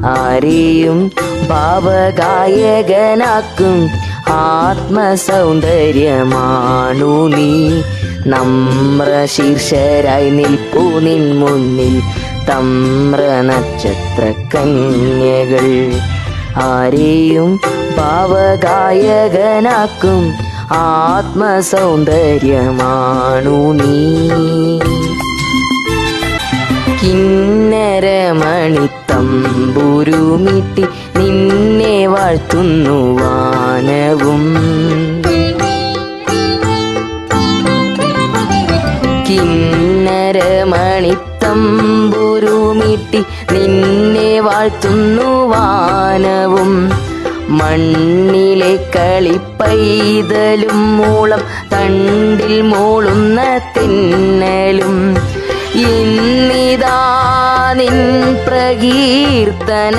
ആരെയും ഭാവഗായകനാക്കും ആത്മസൗന്ദര്യമാണു നീ. നമ്ര ശീർഷരായി നിൽപ്പൂ നിൻ മുന്നിൽ തമ്ര നക്ഷത്ര കന്യകൾ. ആരെയും ഭാവഗായകനാക്കും ആത്മസൗന്ദര്യമാണു നീ. കിന്നരമണിത്തമ്പുരുമിട്ടി നിന്നെ വാഴ്ത്തുന്നു വാനവും. കിന്നരമണിത്തമ്പുരുമിട്ടി നിന്നെ വാഴ്ത്തുന്നു വാനവും. മണ്ണിലെ കളിപ്പൈതലും മൂളം തണ്ടിൽ മൂളുന്ന തെന്നലും. ഇന്നിതാ നിൻ പ്രകീർത്തന